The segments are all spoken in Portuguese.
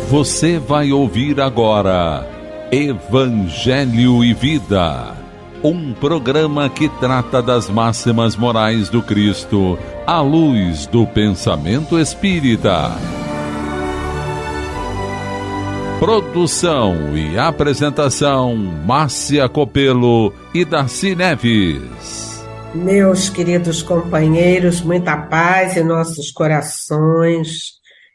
Você vai ouvir agora Evangelho e Vida, um programa que trata das máximas morais do Cristo à luz do pensamento espírita. Produção e apresentação, Márcia Copelo e Darcy Neves. Meus queridos companheiros, muita paz em nossos corações.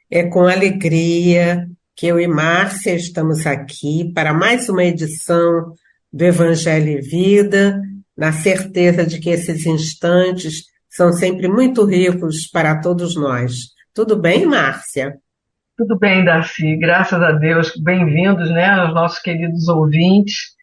É com alegria que eu e Márcia estamos aqui para mais uma edição do Evangelho e Vida, na certeza de que esses instantes são sempre muito ricos para todos nós. Tudo bem, Márcia? Tudo bem, Darcy, graças a Deus. Bem-vindos, né, aos nossos queridos ouvintes.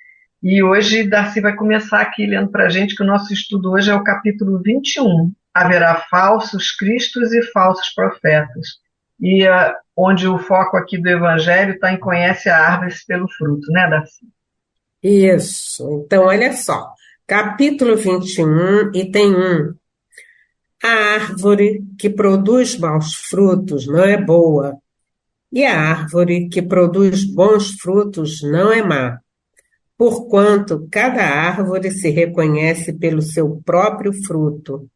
E hoje, Darcy vai começar aqui lendo para a gente que o nosso estudo hoje é o capítulo 21. Haverá falsos cristos e falsos profetas. E onde o foco aqui do Evangelho está em conhece a árvore pelo fruto, né, Darcy? Isso. Então, olha só. Capítulo 21, item 1. A árvore que produz maus frutos não é boa, e a árvore que produz bons frutos não é má. Porquanto cada árvore se reconhece pelo seu próprio fruto.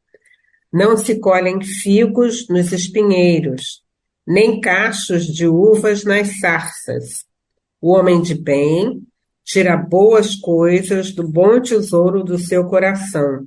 Não se colhem figos nos espinheiros, nem cachos de uvas nas sarças. O homem de bem tira boas coisas do bom tesouro do seu coração,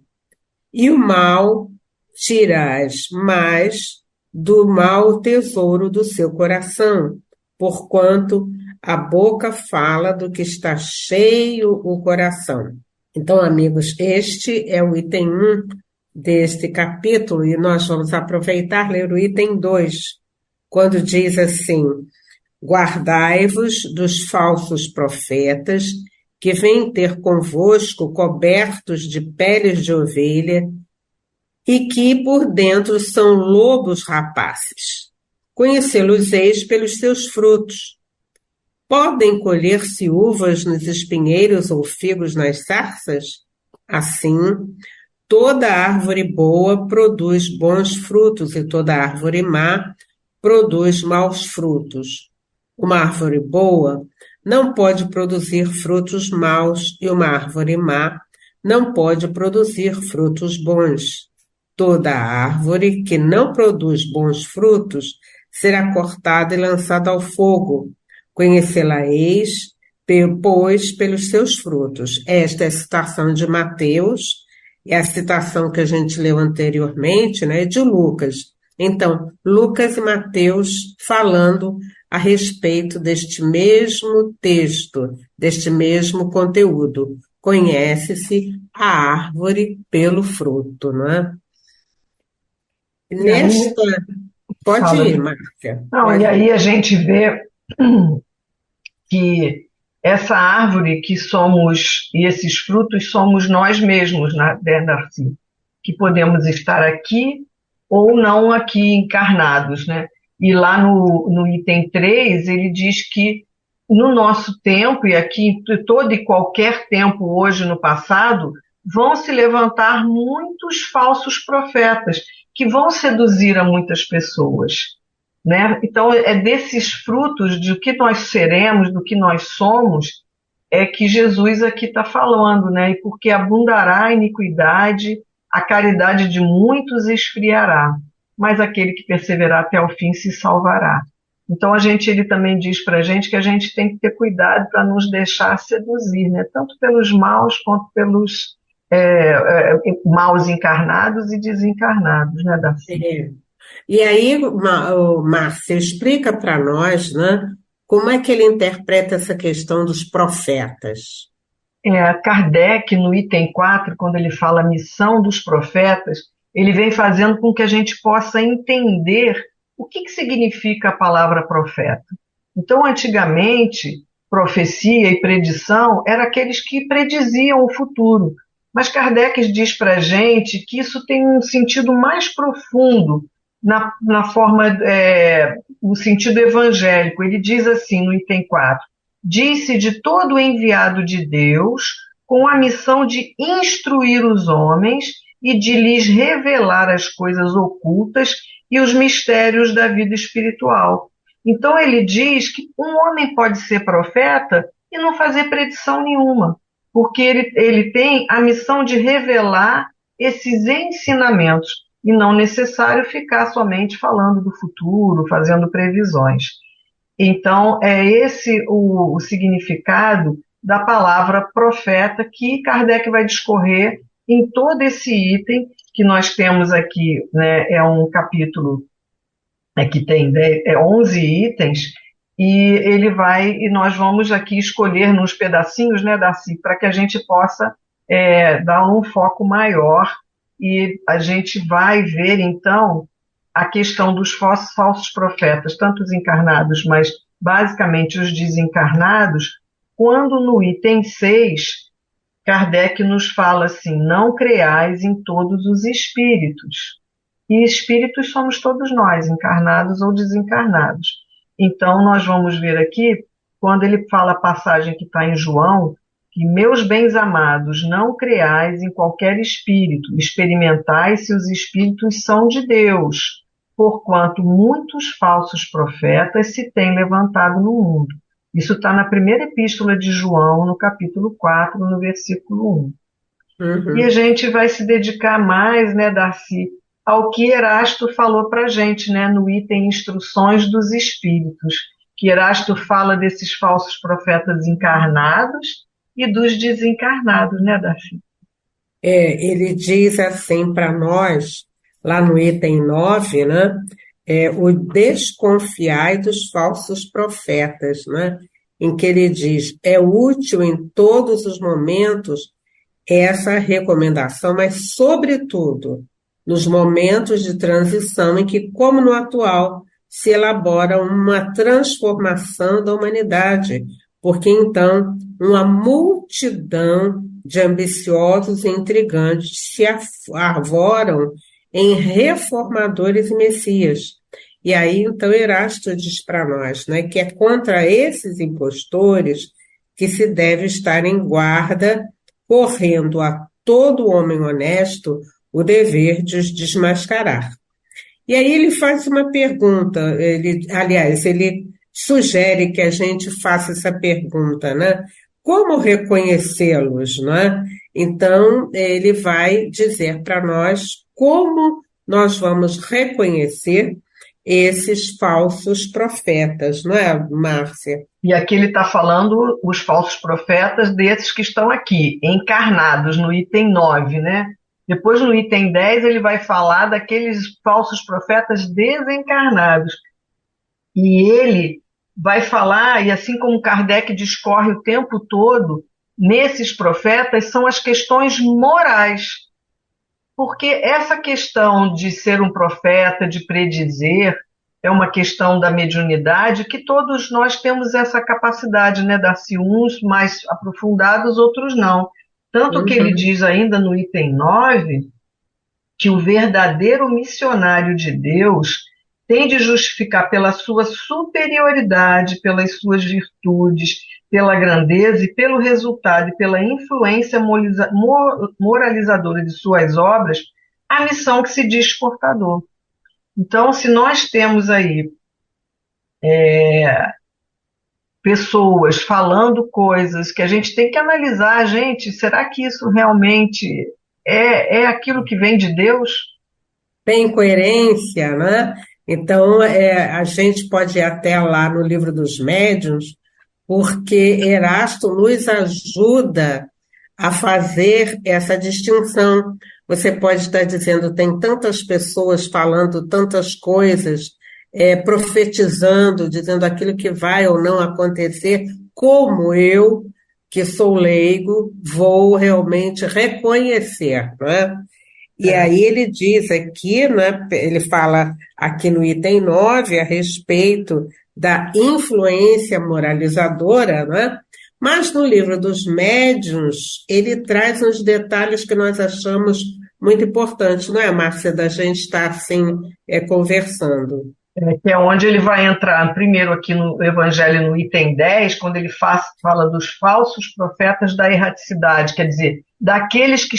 e o mal tira as más do mau tesouro do seu coração, porquanto a boca fala do que está cheio o coração. Então, amigos, este é o item 1 deste capítulo, e nós vamos aproveitar e ler o item 2, quando diz assim: guardai-vos dos falsos profetas, que vêm ter convosco cobertos de peles de ovelha, e que por dentro são lobos rapazes. Conhecê-los-eis pelos seus frutos. Podem colher-se uvas nos espinheiros ou figos nas sarças? Assim, toda árvore boa produz bons frutos, e toda árvore má produz maus frutos. Uma árvore boa não pode produzir frutos maus, e uma árvore má não pode produzir frutos bons. Toda árvore que não produz bons frutos será cortada e lançada ao fogo. Conhecê-la-eis, pois, pelos seus frutos. Esta é a citação de Mateus, e a citação que a gente leu anteriormente, né, é de Lucas. Então, Lucas e Mateus falando a respeito deste mesmo texto, deste mesmo conteúdo. Conhece-se a árvore pelo fruto, não é? Nesta... Pode ir, Márcia. Não, e aí a gente vê que essa árvore que somos, e esses frutos somos nós mesmos, né, Darcy? Que podemos estar aqui ou não aqui encarnados, né? E lá no item 3, ele diz que no nosso tempo, e aqui em todo e qualquer tempo hoje no passado, vão se levantar muitos falsos profetas que vão seduzir a muitas pessoas, né? Então, é desses frutos do que nós seremos, do que nós somos, é que Jesus aqui está falando, né? E porque abundará a iniquidade, a caridade de muitos esfriará, mas aquele que perseverar até o fim se salvará. Então, ele também diz para a gente que a gente tem que ter cuidado para nos deixar seduzir, né? Tanto pelos maus quanto pelos maus encarnados e desencarnados, né, Darcy? E aí, Márcia, explica para nós, né, como é que ele interpreta essa questão dos profetas. Kardec, no item 4, quando ele fala a missão dos profetas, ele vem fazendo com que a gente possa entender o que significa a palavra profeta. Então, antigamente, profecia e predição eram aqueles que prediziam o futuro. Mas Kardec diz para a gente que isso tem um sentido mais profundo na forma, no sentido evangélico. Ele diz assim no item 4, diz-se de todo enviado de Deus com a missão de instruir os homens e de lhes revelar as coisas ocultas e os mistérios da vida espiritual. Então ele diz que um homem pode ser profeta e não fazer predição nenhuma, porque ele tem a missão de revelar esses ensinamentos e não necessário ficar somente falando do futuro, fazendo previsões. Então, é esse o significado da palavra profeta que Kardec vai discorrer em todo esse item que nós temos aqui, né, é um capítulo que tem 11 itens, e nós vamos aqui escolher nos pedacinhos, né, Darcy, para que a gente possa dar um foco maior, e a gente vai ver, então, a questão dos falsos profetas, tanto os encarnados, mas basicamente os desencarnados, quando no item 6, Kardec nos fala assim: não creais em todos os espíritos. E espíritos somos todos nós, encarnados ou desencarnados. Então, nós vamos ver aqui, quando ele fala a passagem que está em João, que meus bens amados, não creais em qualquer espírito, experimentai se os espíritos são de Deus, porquanto muitos falsos profetas se têm levantado no mundo. Isso está na primeira epístola de João, no capítulo 4, no versículo 1. Uhum. E a gente vai se dedicar mais, né, Darcy, ao que Erasto falou para a gente, né, no item Instruções dos Espíritos, que Erasto fala desses falsos profetas encarnados e dos desencarnados, né, Darcy? Ele diz assim para nós, lá no item 9, né? O desconfiai dos falsos profetas, né? Em que ele diz: é útil em todos os momentos essa recomendação, mas, sobretudo, nos momentos de transição em que, como no atual, se elabora uma transformação da humanidade, porque então uma multidão de ambiciosos e intrigantes se arvoram em reformadores e messias. E aí, então, Erasto diz para nós, né, que é contra esses impostores que se deve estar em guarda, correndo a todo homem honesto o dever de os desmascarar. E aí ele faz uma pergunta, ele sugere que a gente faça essa pergunta, né? Como reconhecê-los, né? Então, ele vai dizer para nós como nós vamos reconhecer esses falsos profetas, não é, Márcia? E aqui ele está falando os falsos profetas desses que estão aqui, encarnados, no item 9, né? Depois, no item 10, ele vai falar daqueles falsos profetas desencarnados. E ele vai falar, e assim como Kardec discorre o tempo todo, nesses profetas são as questões morais. Porque essa questão de ser um profeta, de predizer, é uma questão da mediunidade, que todos nós temos essa capacidade, né? Dar-se uns mais aprofundados, outros não. Tanto que ele diz ainda no item 9, que o verdadeiro missionário de Deus tem de justificar pela sua superioridade, pelas suas virtudes, pela grandeza e pelo resultado e pela influência moralizadora de suas obras, a missão que se diz portador. Então, se nós temos aí pessoas falando coisas que a gente tem que analisar, gente, será que isso realmente é aquilo que vem de Deus? Tem coerência, né? Então, a gente pode ir até lá no Livro dos Médiuns, porque Erasto nos ajuda a fazer essa distinção. Você pode estar dizendo, tem tantas pessoas falando tantas coisas, profetizando, dizendo aquilo que vai ou não acontecer, como eu, que sou leigo, vou realmente reconhecer, né? E aí ele diz aqui, né, ele fala aqui no item 9 a respeito da influência moralizadora, né? Mas no Livro dos Médiuns ele traz uns detalhes que nós achamos muito importantes, não é, Márcia, da gente estar assim conversando. Que é onde ele vai entrar primeiro aqui no Evangelho, no item 10, quando ele fala dos falsos profetas da erraticidade, quer dizer, daqueles que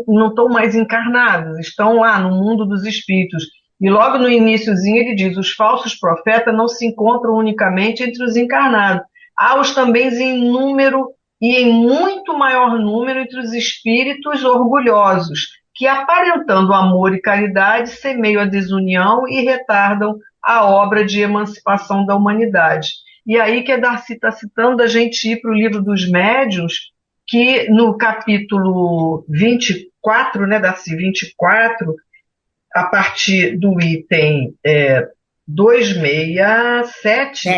não estão mais encarnados, estão lá no mundo dos espíritos, E logo no iniciozinho ele diz: os falsos profetas não se encontram unicamente entre os encarnados, há os também em número e em muito maior número entre os espíritos orgulhosos, que aparentando amor e caridade semeiam a desunião e retardam a obra de emancipação da humanidade. E aí que a Darcy está citando a gente ir para o livro dos médiuns, que no capítulo 24, né, Darcy, 24, a partir do item 267,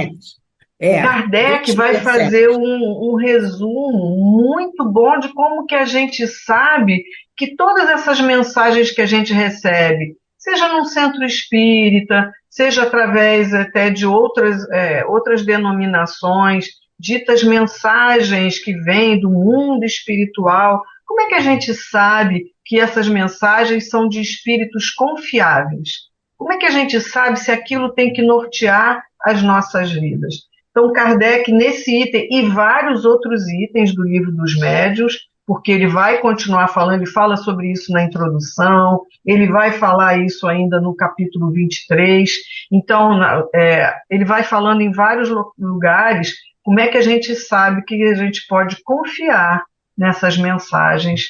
Kardec vai fazer um resumo muito bom de como que a gente sabe que todas essas mensagens que a gente recebe, seja num centro espírita, seja através até de outras denominações, ditas mensagens que vêm do mundo espiritual, como é que a gente sabe que essas mensagens são de espíritos confiáveis? Como é que a gente sabe se aquilo tem que nortear as nossas vidas? Então, Kardec, nesse item e vários outros itens do Livro dos Médiuns, porque ele vai continuar falando, ele fala sobre isso na introdução, ele vai falar isso ainda no capítulo 23, então ele vai falando em vários lugares como é que a gente sabe que a gente pode confiar nessas mensagens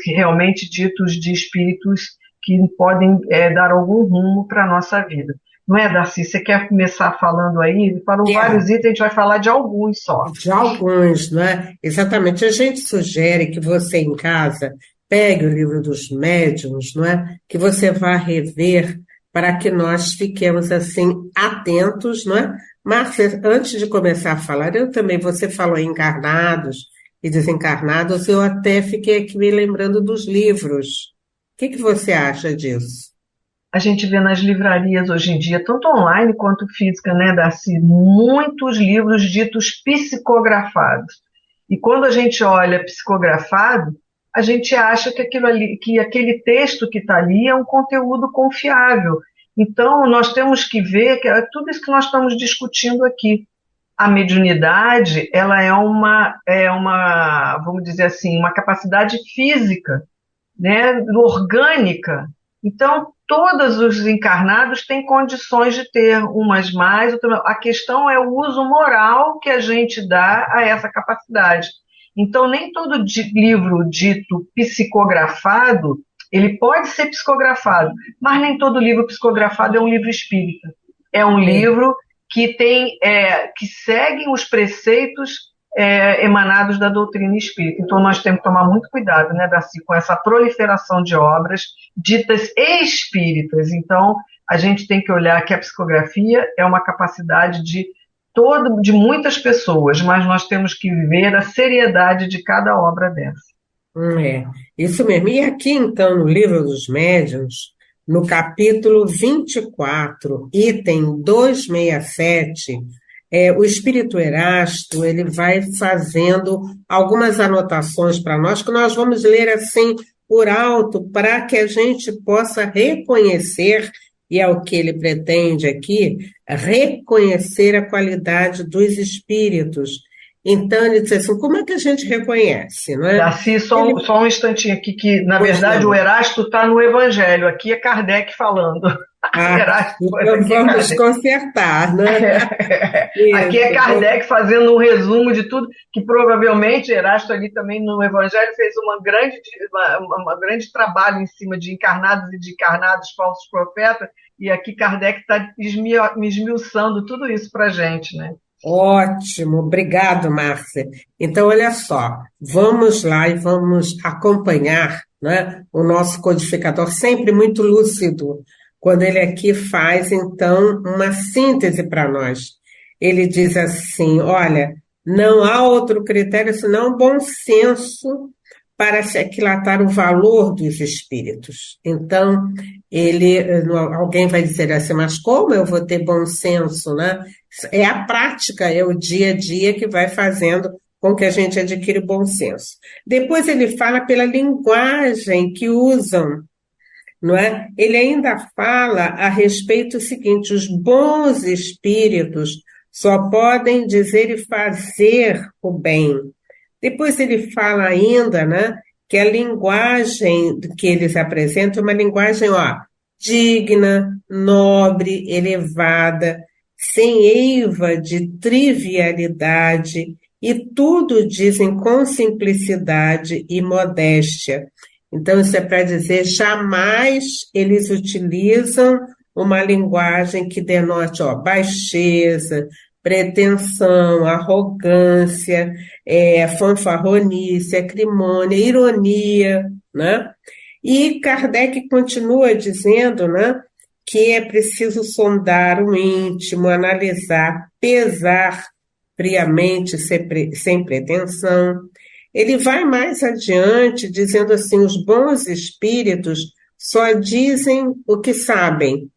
realmente ditos de espíritos que podem dar algum rumo para a nossa vida. Não é, Darcy? Você quer começar falando aí? Ele falou vários itens, a gente vai falar de alguns só. De alguns, não é? Exatamente. A gente sugere que você em casa pegue o livro dos médiuns, não é? Que você vá rever para que nós fiquemos assim atentos, não é? Márcia, antes de começar a falar, você falou em encarnados e desencarnados, eu até fiquei aqui me lembrando dos livros. O que você acha disso? A gente vê nas livrarias hoje em dia, tanto online quanto física, né, Darcy, muitos livros ditos psicografados. E quando a gente olha psicografado, a gente acha que aquele texto que está ali é um conteúdo confiável. Então, nós temos que ver que é tudo isso que nós estamos discutindo aqui. A mediunidade, ela é uma, vamos dizer assim, uma capacidade física, né, orgânica. Então, todos os encarnados têm condições de ter, umas mais, outras. A questão é o uso moral que a gente dá a essa capacidade. Então, nem todo livro dito psicografado, ele pode ser psicografado, mas nem todo livro psicografado é um livro espírita. É um livro que seguem os preceitos emanados da doutrina espírita. Então, nós temos que tomar muito cuidado, né, Darcy, com essa proliferação de obras ditas espíritas. Então, a gente tem que olhar que a psicografia é uma capacidade de muitas pessoas, mas nós temos que ver a seriedade de cada obra dessa. Isso mesmo. E aqui, então, no Livro dos Médiuns, no capítulo 24, item 267, o Espírito Erasto, ele vai fazendo algumas anotações para nós, que nós vamos ler assim por alto, para que a gente possa reconhecer, e é o que ele pretende aqui, reconhecer a qualidade dos espíritos. Então, ele diz assim, como é que a gente reconhece? Não é? Darcy, só um instantinho aqui, que na verdade o Erasto está no Evangelho, aqui é Kardec falando. Então vamos consertar, né? Aqui é Kardec fazendo um resumo de tudo, que provavelmente Erasto ali também no Evangelho fez um grande trabalho em cima de encarnados e de encarnados falsos profetas, e aqui Kardec está esmiuçando tudo isso para a gente, né? Ótimo, obrigado, Márcia. Então, olha só, vamos lá e vamos acompanhar, né, o nosso codificador, sempre muito lúcido, quando ele aqui faz, então, uma síntese para nós. Ele diz assim, olha, não há outro critério senão o bom senso para se aquilatar o valor dos espíritos. Então, alguém vai dizer assim, mas como eu vou ter bom senso, né? É a prática, é o dia a dia que vai fazendo com que a gente adquira bom senso. Depois ele fala pela linguagem que usam, não é? Ele ainda fala a respeito do seguinte, os bons espíritos só podem dizer e fazer o bem. Depois ele fala ainda, né, que a linguagem que eles apresentam é uma linguagem, digna, nobre, elevada, sem eiva de trivialidade, e tudo dizem com simplicidade e modéstia. Então, isso é para dizer, jamais eles utilizam uma linguagem que denote, ó, baixeza, pretensão, arrogância, fanfarronice, acrimônia, ironia, né? E Kardec continua dizendo, né, que é preciso sondar o íntimo, analisar, pesar friamente, sem pretensão. Ele vai mais adiante, dizendo assim: os bons espíritos só dizem o que sabem.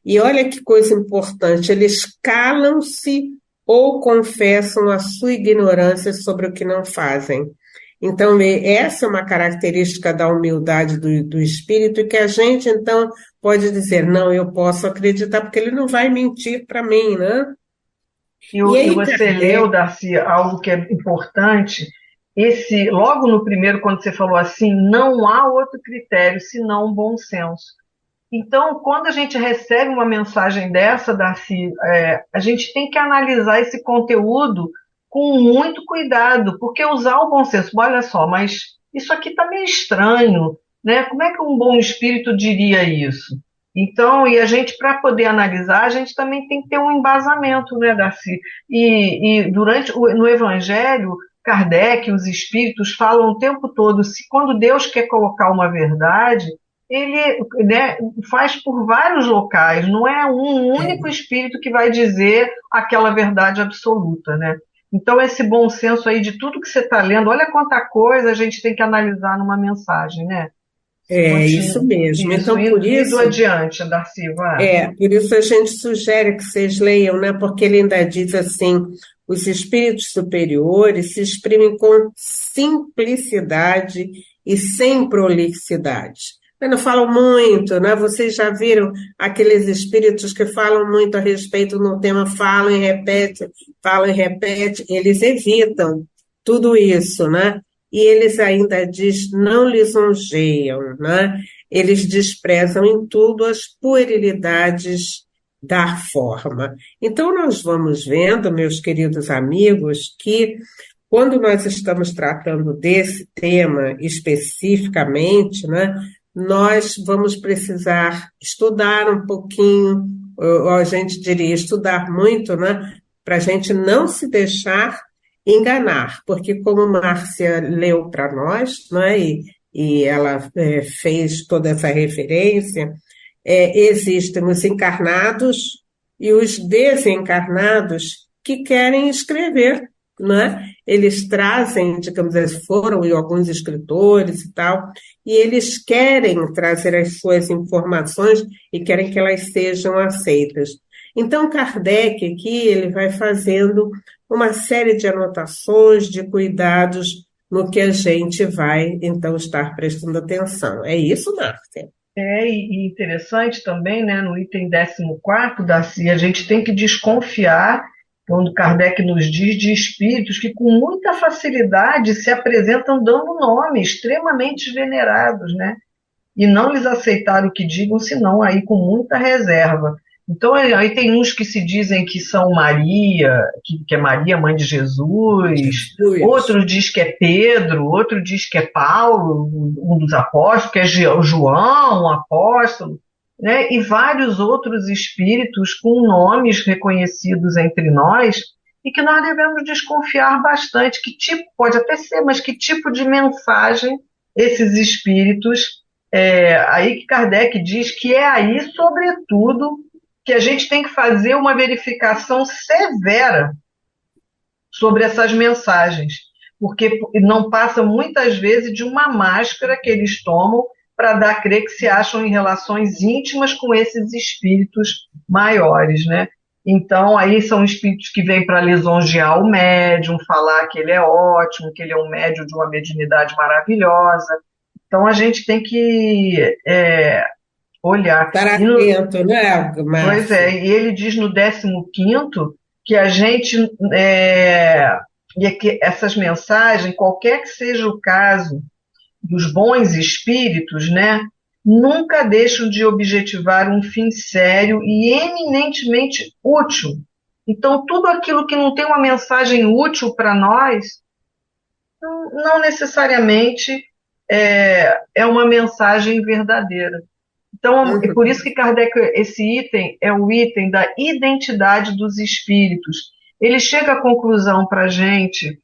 E olha que coisa importante, eles calam-se ou confessam a sua ignorância sobre o que não fazem. Então, essa é uma característica da humildade do espírito, que a gente, então, pode dizer, não, eu posso acreditar, porque ele não vai mentir para mim, né? E E aí, você leu, Darcy, algo que é importante, logo no primeiro, quando você falou assim, não há outro critério senão o bom senso. Então, quando a gente recebe uma mensagem dessa, Darcy, a gente tem que analisar esse conteúdo com muito cuidado, porque usar o bom senso, olha só, mas isso aqui está meio estranho, né? Como é que um bom espírito diria isso? Então, e a gente, para poder analisar, a gente também tem que ter um embasamento, né, Darcy? E no Evangelho, Kardec, os espíritos falam o tempo todo, quando Deus quer colocar uma verdade, ele, né, faz por vários locais, não é um único espírito que vai dizer aquela verdade absoluta, né? Então, esse bom senso aí de tudo que você está lendo, olha quanta coisa a gente tem que analisar numa mensagem, né? Isso mesmo. Isso, Então, por indo isso, adiante, Darcy, vai. por isso a gente sugere que vocês leiam, né? Porque ele ainda diz assim: os espíritos superiores se exprimem com simplicidade e sem prolixidade. Mas não falam muito, né? Vocês já viram aqueles espíritos que falam muito a respeito no tema, falam e repete, eles evitam tudo isso, né? E eles ainda diz, não lisonjeiam, né? Eles desprezam em tudo as puerilidades da forma. Então, nós vamos vendo, meus queridos amigos, que quando nós estamos tratando desse tema especificamente, né, nós vamos precisar estudar um pouquinho, ou a gente diria estudar muito, né, para a gente não se deixar enganar, porque como Márcia leu para nós, né, e ela fez toda essa referência, existem os encarnados e os desencarnados que querem escrever, né? Eles trazem, digamos assim, foram alguns escritores e tal, e eles querem trazer as suas informações e querem que elas sejam aceitas. Então, Kardec aqui, ele vai fazendo uma série de anotações, de cuidados no que a gente vai, então, estar prestando atenção. É isso, Márcia? E interessante também, né, no item 14, Darcy, a gente tem que desconfiar, quando Kardec nos diz, de espíritos que com muita facilidade se apresentam dando nomes extremamente venerados, né? E não lhes aceitar o que digam, senão aí com muita reserva. Então, aí tem uns que se dizem que são Maria, que é Maria, mãe de Jesus, outro diz que é Pedro, outro diz que é Paulo, um dos apóstolos, que é João, um apóstolo, né? E vários outros espíritos com nomes reconhecidos entre nós e que nós devemos desconfiar bastante. Que tipo, pode até ser, mas que tipo de mensagem esses espíritos, aí que Kardec diz que é aí, sobretudo, que a gente tem que fazer uma verificação severa sobre essas mensagens, porque não passa muitas vezes de uma máscara que eles tomam para dar a crer que se acham em relações íntimas com esses espíritos maiores, né? Então, aí são espíritos que vêm para lisonjear o médium, falar que ele é ótimo, que ele é um médium de uma mediunidade maravilhosa. Então, a gente tem que olhar. Estar atento, né, Márcia? Pois é, e ele diz no 15º que a gente, e que essas mensagens, qualquer que seja o caso dos bons espíritos, né, nunca deixam de objetivar um fim sério e eminentemente útil. Então, tudo aquilo que não tem uma mensagem útil para nós, não necessariamente é uma mensagem verdadeira. Então, é por isso que Kardec, esse item é o item da identidade dos espíritos. Ele chega à conclusão para a gente,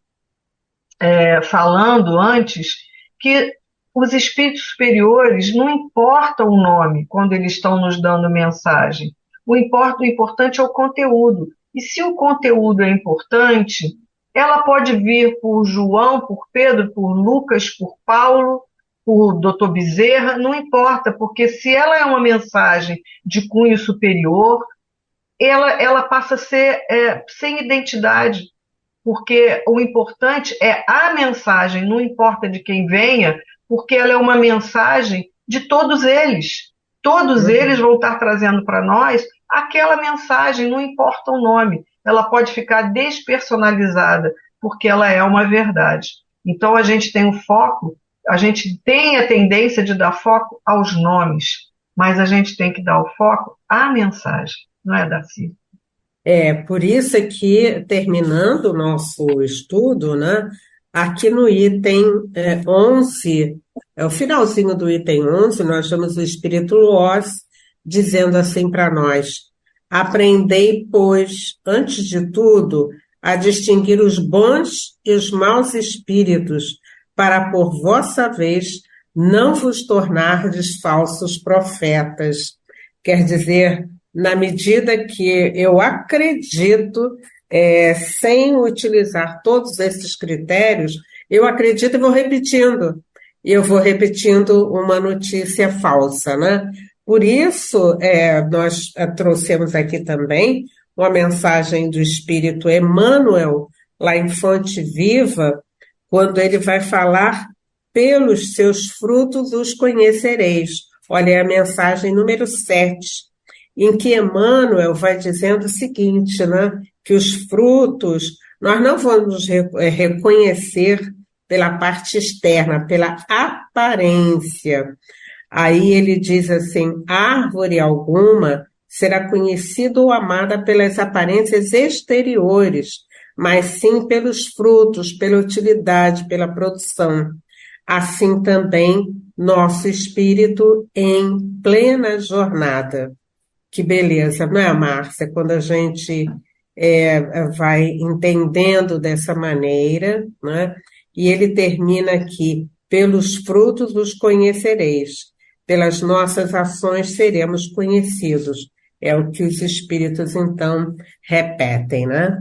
falando antes, que os espíritos superiores não importa o nome quando eles estão nos dando mensagem. O importante é o conteúdo. E se o conteúdo é importante, ela pode vir por João, por Pedro, por Lucas, por Paulo, por Dr. Bezerra, não importa, porque se ela é uma mensagem de cunho superior, ela passa a ser sem identidade, porque o importante é a mensagem, não importa de quem venha, porque ela é uma mensagem de todos eles. Todos eles vão estar trazendo para nós aquela mensagem, não importa o nome. Ela pode ficar despersonalizada, porque ela é uma verdade. Então a gente tem o foco, a gente tem a tendência de dar foco aos nomes, mas a gente tem que dar o foco à mensagem, não é, Darcy? Por isso é que, terminando o nosso estudo, né, aqui no item 11, o finalzinho do item 11, nós temos o Espírito Luz dizendo assim para nós: aprendei, pois, antes de tudo, a distinguir os bons e os maus espíritos, para, por vossa vez, não vos tornardes falsos profetas. Quer dizer, na medida que eu acredito, sem utilizar todos esses critérios, eu acredito e vou repetindo. Eu vou repetindo uma notícia falsa, né? Por isso, nós trouxemos aqui também uma mensagem do Espírito Emmanuel, lá em Fonte Viva, quando ele vai falar: pelos seus frutos os conhecereis. Olha, é a mensagem número 7, em que Emmanuel vai dizendo o seguinte, né? Que os frutos nós não vamos reconhecer pela parte externa, pela aparência. Aí ele diz assim: árvore alguma será conhecida ou amada pelas aparências exteriores, mas sim pelos frutos, pela utilidade, pela produção. Assim também nosso espírito em plena jornada. Que beleza, não é, Márcia? Quando a gente vai entendendo dessa maneira, né? E ele termina aqui: pelos frutos os conhecereis, pelas nossas ações seremos conhecidos. É o que os espíritos, então, repetem, né?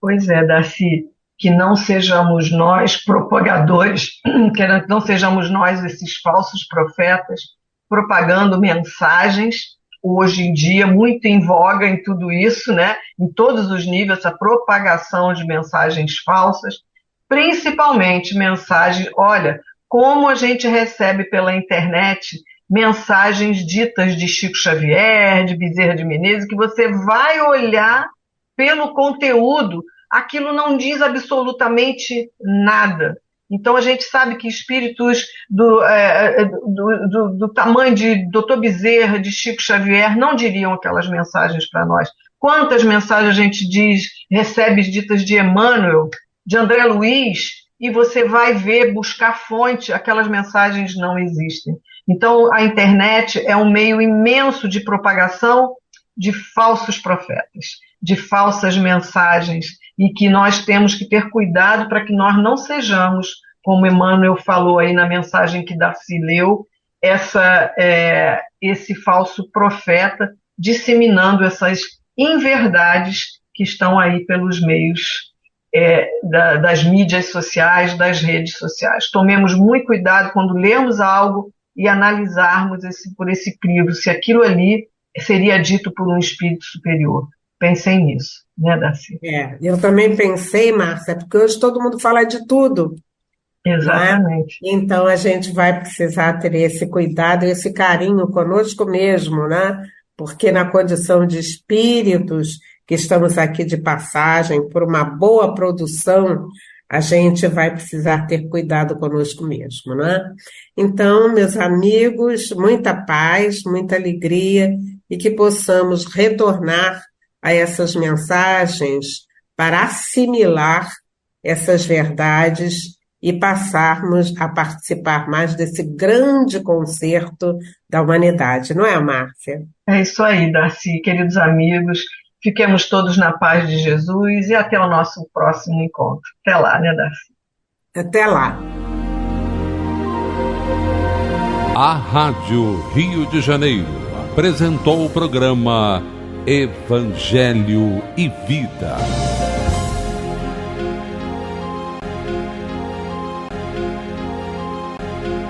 Pois é, Darcy, que não sejamos nós propagadores, que não sejamos nós esses falsos profetas propagando mensagens, hoje em dia muito em voga em tudo isso, né? Em todos os níveis, essa propagação de mensagens falsas, principalmente mensagens, olha, como a gente recebe pela internet mensagens ditas de Chico Xavier, de Bezerra de Menezes, que você vai olhar pelo conteúdo, aquilo não diz absolutamente nada. Então a gente sabe que espíritos do tamanho de Dr. Bezerra, de Chico Xavier, não diriam aquelas mensagens para nós. Quantas mensagens a gente recebe ditas de Emmanuel, de André Luiz, e você vai ver, buscar fonte, aquelas mensagens não existem. Então a internet é um meio imenso de propagação de falsos profetas, de falsas mensagens, e que nós temos que ter cuidado para que nós não sejamos, como Emmanuel falou aí na mensagem que Darcy leu, esse falso profeta disseminando essas inverdades que estão aí pelos meios das mídias sociais, das redes sociais. Tomemos muito cuidado quando lemos algo e analisarmos por esse crivo, se aquilo ali seria dito por um espírito superior. Pensei nisso, né, Darcy? Eu também pensei, Márcia, porque hoje todo mundo fala de tudo. Exatamente. Né? Então a gente vai precisar ter esse cuidado, esse carinho conosco mesmo, né? Porque na condição de espíritos que estamos aqui de passagem por uma boa produção a gente vai precisar ter cuidado conosco mesmo, não é? Então, meus amigos, muita paz, muita alegria e que possamos retornar a essas mensagens para assimilar essas verdades e passarmos a participar mais desse grande concerto da humanidade, não é, Márcia? É isso aí, Darcy, queridos amigos. Fiquemos todos na paz de Jesus e até o nosso próximo encontro. Até lá, né, Darcy? Até lá. A Rádio Rio de Janeiro apresentou o programa Evangelho e Vida.